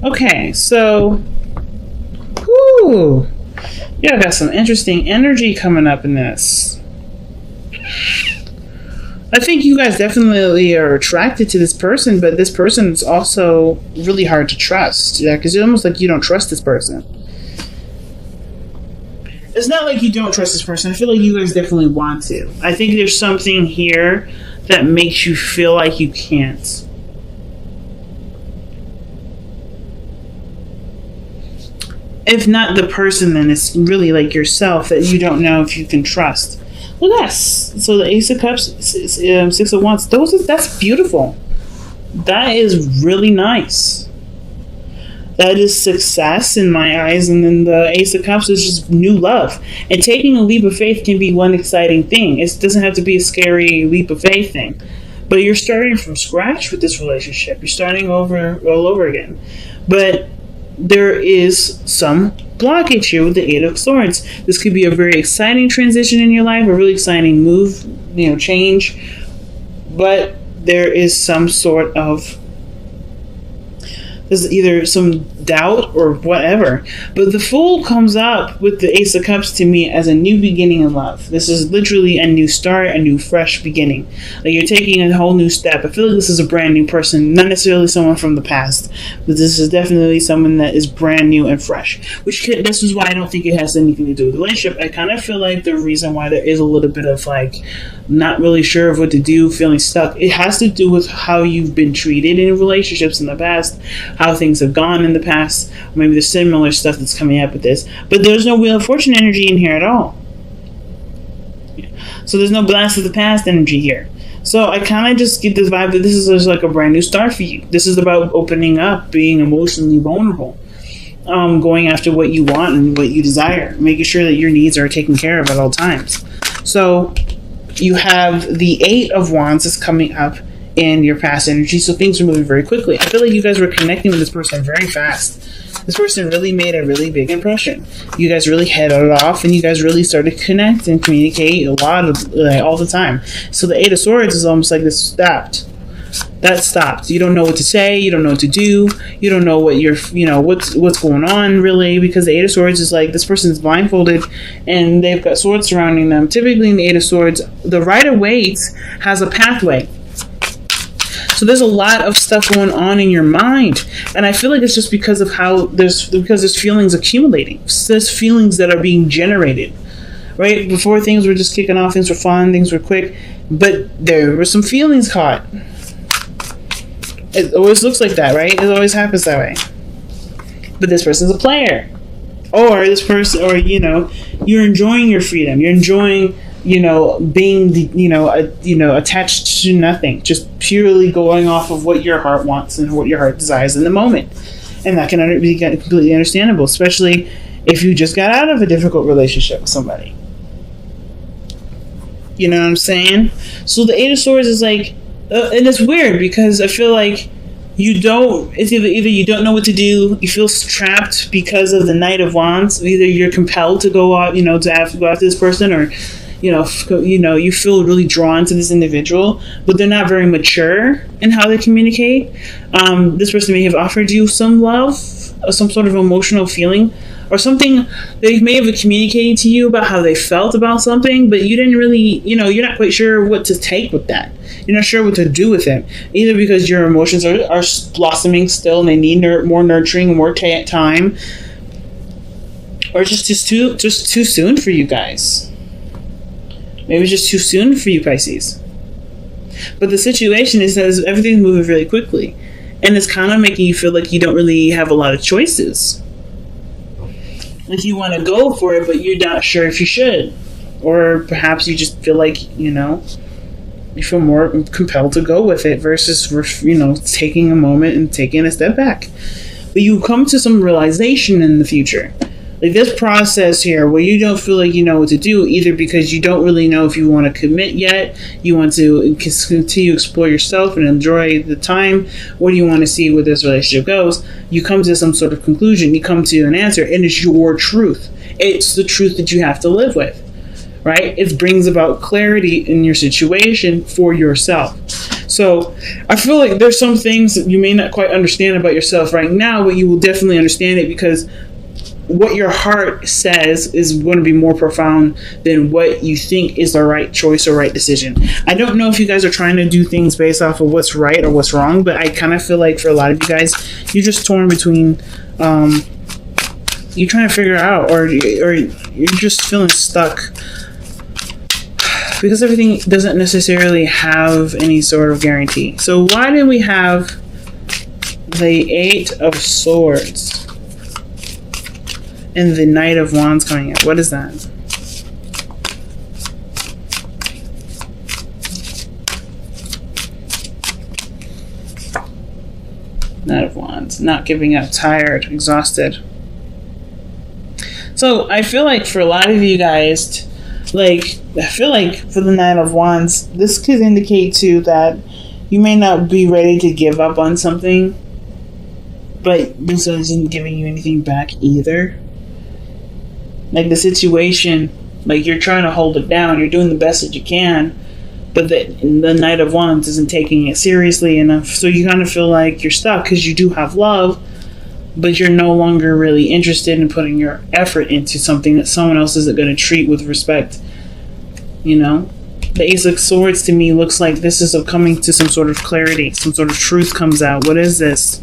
Okay, so, whoo, yeah, I got some interesting energy coming up in this. I think you guys definitely are attracted to this person, but this person is also really hard to trust. Yeah, because it's almost like you don't trust this person. It's not like you don't trust this person. I feel like you guys definitely want to. I think there's something here that makes you feel like you can't. If not the person, then it's really like yourself that you don't know if you can trust. Look at this. So the Ace of Cups, Six of Wands. That's beautiful. That is really nice. That is success in my eyes. And then the Ace of Cups is just new love. And taking a leap of faith can be one exciting thing. It doesn't have to be a scary leap of faith thing. But you're starting from scratch with this relationship. You're starting all over again. But there is some blockage here with the Eight of Swords. This could be a very exciting transition in your life, a really exciting move, change. But there is some sort of, there's either some doubt or whatever. But the Fool comes up with the Ace of Cups to me as a new beginning in love. This is literally a new start, a new fresh beginning. Like you're taking a whole new step. I feel like this is a brand new person, not necessarily someone from the past, but this is definitely someone that is brand new and fresh. This is why I don't think it has anything to do with the relationship. I kind of feel like the reason why there is a little bit of like not really sure of what to do, feeling stuck, it has to do with how you've been treated in relationships in the past, how things have gone in the past. Maybe there's similar stuff that's coming up with this, but there's no Wheel of Fortune energy in here at all. So there's no Blast of the Past energy here. So I kind of just get this vibe that this is just like a brand new start for you. This is about opening up, being emotionally vulnerable, going after what you want and what you desire, making sure that your needs are taken care of at all times. So you have the Eight of Wands is coming up in your past energy, so things are moving very quickly. I feel like you guys were connecting with this person very fast. This person really made a really big impression. You guys really hit it off, and you guys really started to connect and communicate a lot of all the time. So the Eight of Swords is almost like this stopped. That stopped. You don't know what to say. You don't know what to do. You don't know what what's going on really, because the Eight of Swords is like this person's blindfolded and they've got swords surrounding them. Typically in the Eight of Swords, the Rider-Waite has a pathway. So there's a lot of stuff going on in your mind, and I feel like it's just because of how there's feelings accumulating. There's feelings that are being generated. Right before, things were just kicking off, things were fun, things were quick, but there were some feelings caught. It always looks like that, right? It always happens that way. But this person's a player, or this person, or you're enjoying your freedom. You're enjoying, being, attached to nothing, just purely going off of what your heart wants and what your heart desires in the moment. And that can be completely understandable, especially if you just got out of a difficult relationship with somebody. You know what I'm saying? So the Eight of Swords is like, and it's weird because I feel like it's either you don't know what to do, you feel trapped because of the Knight of Wands. Either you're compelled to go out, to have to go after this person, or you feel really drawn to this individual, but they're not very mature in how they communicate. This person may have offered you some love, some sort of emotional feeling, or something. They may have communicated to you about how they felt about something, but you didn't really, you're not quite sure what to take with that. You're not sure what to do with it, either because your emotions are blossoming still and they need more nurturing, more time, or just too soon for you guys. Maybe it's just too soon for you, Pisces. But the situation is that everything's moving really quickly, and it's kind of making you feel like you don't really have a lot of choices. Like you want to go for it, but you're not sure if you should. Or perhaps you just feel like, you feel more compelled to go with it versus, taking a moment and taking a step back. But you come to some realization in the future. Like this process here where you don't feel like you know what to do, either because you don't really know if you want to commit yet, you want to continue to explore yourself and enjoy the time, or do you want to see where this relationship goes. You come to some sort of conclusion, you come to an answer, and it's your truth. It's the truth that you have to live with, right? It brings about clarity in your situation for yourself. So I feel like there's some things that you may not quite understand about yourself right now, but you will definitely understand it because what your heart says is going to be more profound than what you think is the right choice or right decision. I don't know if you guys are trying to do things based off of what's right or what's wrong, but I kind of feel like for a lot of you guys, you're just torn between, you're trying to figure out, or you're just feeling stuck because everything doesn't necessarily have any sort of guarantee. So why did we have the Eight of Swords and the Knight of Wands coming out? What is that? Knight of Wands. Not giving up. Tired. Exhausted. So I feel like for a lot of you guys, I feel like for the Knight of Wands, this could indicate too that you may not be ready to give up on something, but this isn't giving you anything back either. Like the situation, like you're trying to hold it down, you're doing the best that you can, but the Knight of Wands isn't taking it seriously enough. So you kind of feel like you're stuck because you do have love, but you're no longer really interested in putting your effort into something that someone else isn't going to treat with respect. You know? The Ace of Swords to me looks like this is coming to some sort of clarity. Some sort of truth comes out. What is this?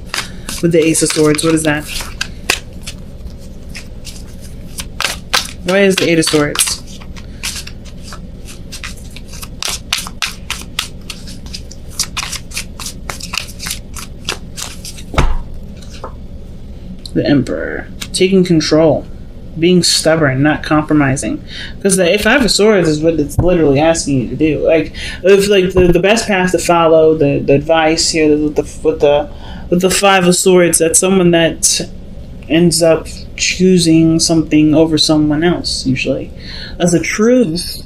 With the Ace of Swords, what is that? Why is the Eight of Swords? The Emperor. Taking control. Being stubborn, not compromising. Because the Five of Swords is what it's literally asking you to do. Like, if like the best path to follow, the advice here with the Five of Swords, that's someone that ends up choosing something over someone else, usually. That's a truth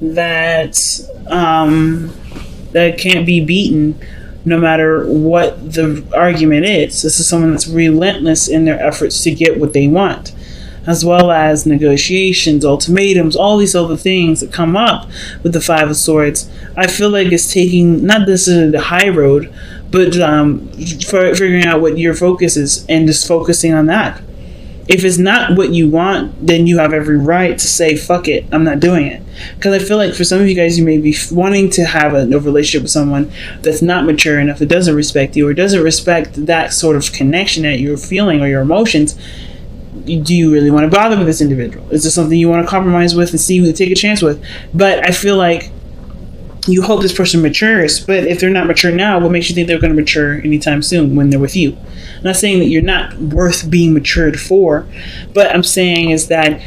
that that can't be beaten no matter what the argument is. This is someone that's relentless in their efforts to get what they want, as well as negotiations, ultimatums, all these other things that come up with the Five of Swords. I feel like it's taking, not necessarily the high road, but for figuring out what your focus is and just focusing on that. If it's not what you want, then you have every right to say, fuck it, I'm not doing it. Because I feel like for some of you guys, you may be wanting to have a relationship with someone that's not mature enough, that doesn't respect you, or doesn't respect that sort of connection that you're feeling or your emotions. Do you really want to bother with this individual? Is this something you want to compromise with and see, take a chance with? But I feel like you hope this person matures, but if they're not mature now, what makes you think they're going to mature anytime soon when they're with you? I'm not saying that you're not worth being matured for, but I'm saying is that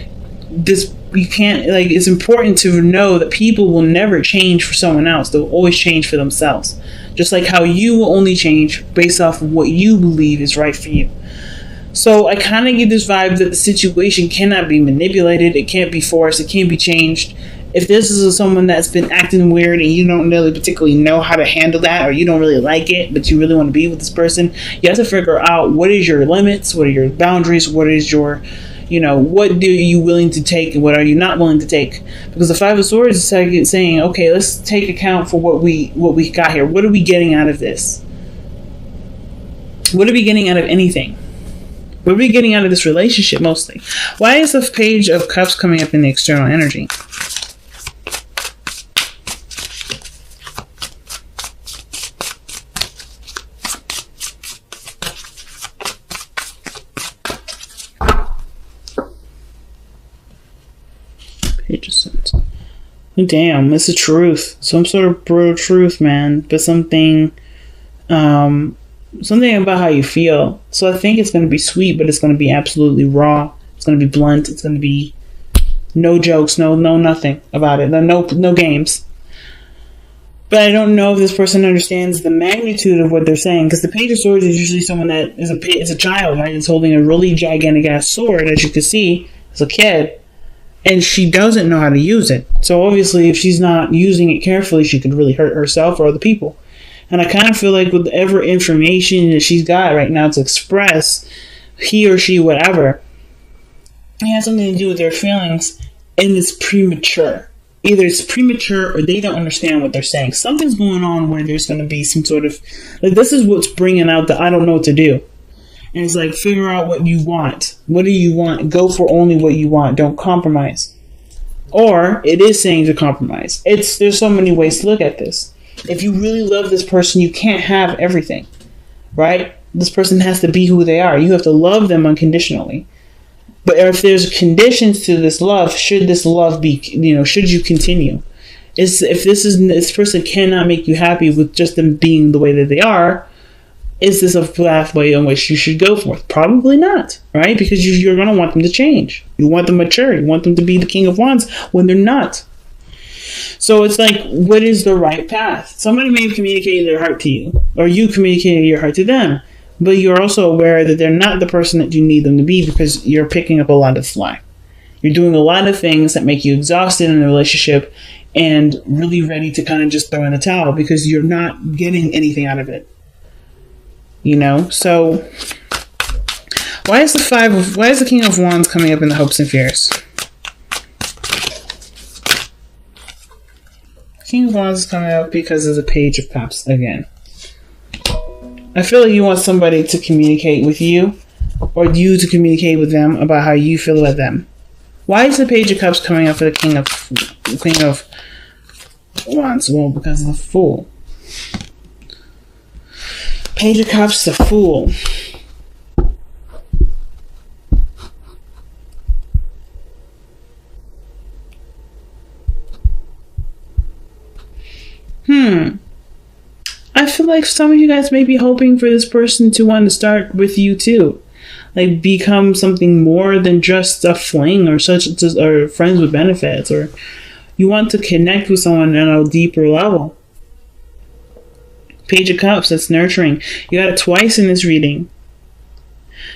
this, you can't, like, it's important to know that people will never change for someone else. They'll always change for themselves. Just like how you will only change based off of what you believe is right for you. So I kind of get this vibe that the situation cannot be manipulated, it can't be forced, it can't be changed. If this is someone that's been acting weird and you don't really particularly know how to handle that, or you don't really like it, but you really want to be with this person, you have to figure out what is your limits, what are your boundaries, what is your, what are you willing to take and what are you not willing to take? Because the Five of Swords is saying, okay, let's take account for what we got here. What are we getting out of this? What are we getting out of anything? What are we getting out of this relationship mostly? Why is the Page of Cups coming up in the external energy? Page of Swords. Damn, it's a truth. Some sort of brutal truth, man. But something about how you feel. So I think it's going to be sweet, but it's going to be absolutely raw. It's going to be blunt. It's going to be no jokes, no nothing about it. No games. But I don't know if this person understands the magnitude of what they're saying, because the Page of Swords is usually someone that is a child, right? It's holding a really gigantic ass sword, as you can see, as a kid, and she doesn't know how to use it. So obviously, if she's not using it carefully, she could really hurt herself or other people. And I kind of feel like with whatever information that she's got right now to express, he or she, whatever, it has something to do with their feelings, and it's premature. either it's premature or they don't understand what they're saying. Something's going on where there's going to be some sort of, like, this is what's bringing out the I don't know what to do. And it's like, figure out what you want. What do you want? Go for only what you want. Don't compromise. Or it is saying to compromise. There's so many ways to look at this. If you really love this person, you can't have everything, right? This person has to be who they are. You have to love them unconditionally. But if there's conditions to this love, should this love be, should you continue? If this person cannot make you happy with just them being the way that they are, is this a pathway in which you should go for? Probably not, right? Because you're going to want them to change. You want them mature. You want them to be the King of Wands when they're not. So it's like, what is the right path? Somebody may have communicated their heart to you, or you communicated your heart to them, but you're also aware that they're not the person that you need them to be because you're picking up a lot of slack. You're doing a lot of things that make you exhausted in the relationship and really ready to kind of just throw in the towel because you're not getting anything out of it. So why is the King of Wands coming up in the hopes and fears? King of Wands is coming up because of the Page of Cups again. I feel like you want somebody to communicate with you, or you to communicate with them about how you feel about them. Why is the Page of Cups coming up for the King of Wands? Well, because of the Fool. Page of Cups, the Fool. I feel like some of you guys may be hoping for this person to want to start with you too. Like, become something more than just a fling or friends with benefits, or you want to connect with someone on a deeper level. Page of Cups, that's nurturing. You got it twice in this reading.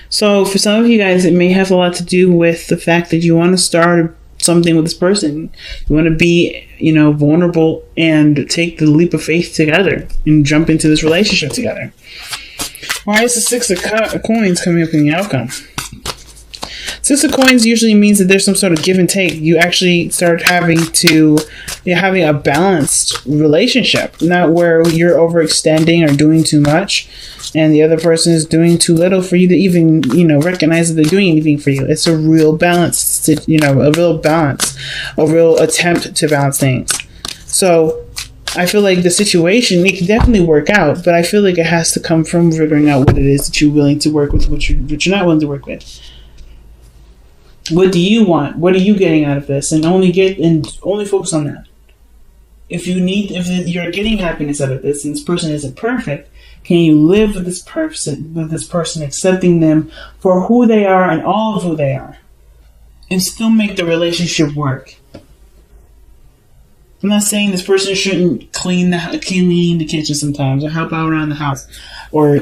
So for some of you guys, it may have a lot to do with the fact that you want to start something with this person. You want to be, vulnerable and take the leap of faith together and jump into this relationship together. Why is the Six of Coins coming up in the outcome? Six of Coins usually means that there's some sort of give and take. You actually start having a balanced relationship, not where you're overextending or doing too much and the other person is doing too little for you to even, recognize that they're doing anything for you. It's a real balance, a real attempt to balance things. So I feel like the situation, it can definitely work out, but I feel like it has to come from figuring out what it is that you're willing to work with, what you're not willing to work with. What do you want? What are you getting out of this? And only focus on that. If you're getting happiness out of this, and this person isn't perfect, can you live with this person, accepting them for who they are and all of who they are, and still make the relationship work? I'm not saying this person shouldn't clean the kitchen sometimes, or help out around the house, or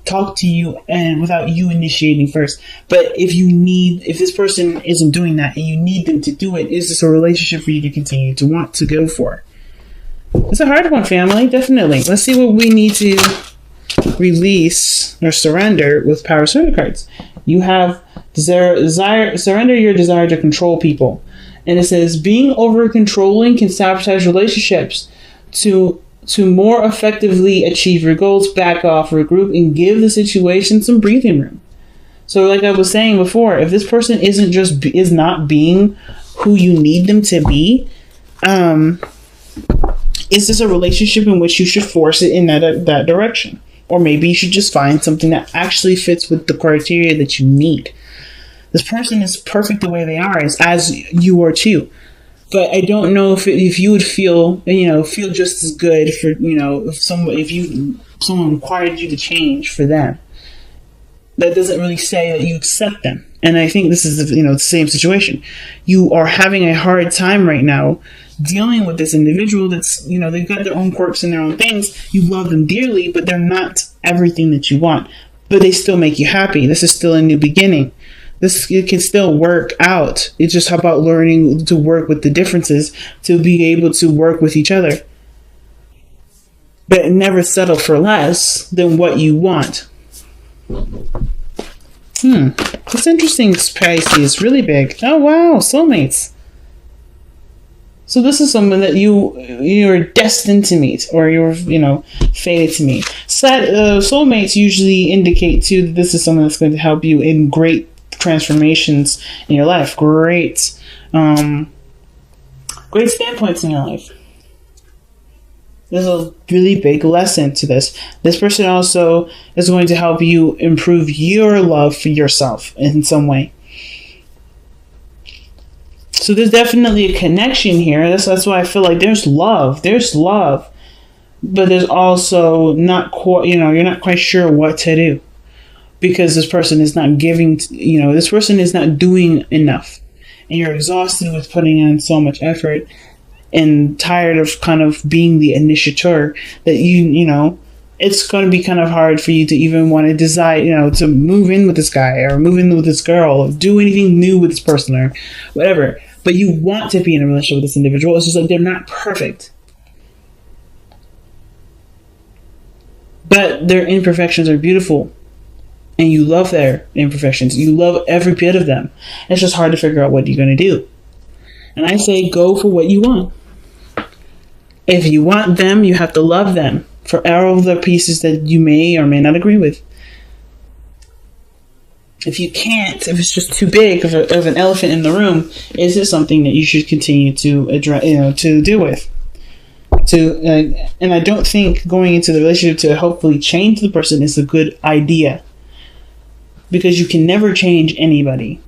talk to you and without you initiating first. But if this person isn't doing that and you need them to do it, is this a relationship for you to continue to want to go for? It's a hard one, family, definitely. Let's see what we need to release or surrender with Power Surrender cards. You have surrender your desire to control people. And it says, being over controlling can sabotage relationships. To more effectively achieve your goals, back off, regroup, and give the situation some breathing room. So like I was saying before, if this person is not being who you need them to be, is this a relationship in which you should force it in that direction? Or maybe you should just find something that actually fits with the criteria that you need. This person is perfect the way they are, as you are too. But I don't know if you would feel just as good for, if someone required you to change for them. That doesn't really say that you accept them. And I think this is, the same situation. You are having a hard time right now dealing with this individual that's, they've got their own quirks and their own things. You love them dearly, but they're not everything that you want. But they still make you happy. This is still a new beginning. It can still work out. It's just about learning to work with the differences to be able to work with each other. But never settle for less than what you want. It's interesting, Pisces. Really big. Oh, wow. Soulmates. So this is someone that you're destined to meet, or you're fated to meet. Soulmates usually indicate too that this is someone that's going to help you in great transformations in your life, great standpoints in your life. There's a really big lesson to this. This person also is going to help you improve your love for yourself in some way. So there's definitely a connection here. That's why I feel like there's love. There's love. But there's also not quite, you're not quite sure what to do. Because this person is not giving, this person is not doing enough. And you're exhausted with putting in so much effort and tired of kind of being the initiator that it's going to be kind of hard for you to even want to decide, to move in with this guy or move in with this girl or do anything new with this person or whatever. But you want to be in a relationship with this individual. It's just like they're not perfect. But their imperfections are beautiful. And you love their imperfections. You love every bit of them. It's just hard to figure out what you're going to do. And I say go for what you want. If you want them, you have to love them for all the pieces that you may or may not agree with. If you can't, if it's just too big of an elephant in the room, is it something that you should continue to address, to deal with? And I don't think going into the relationship to hopefully change the person is a good idea. Because you can never change anybody.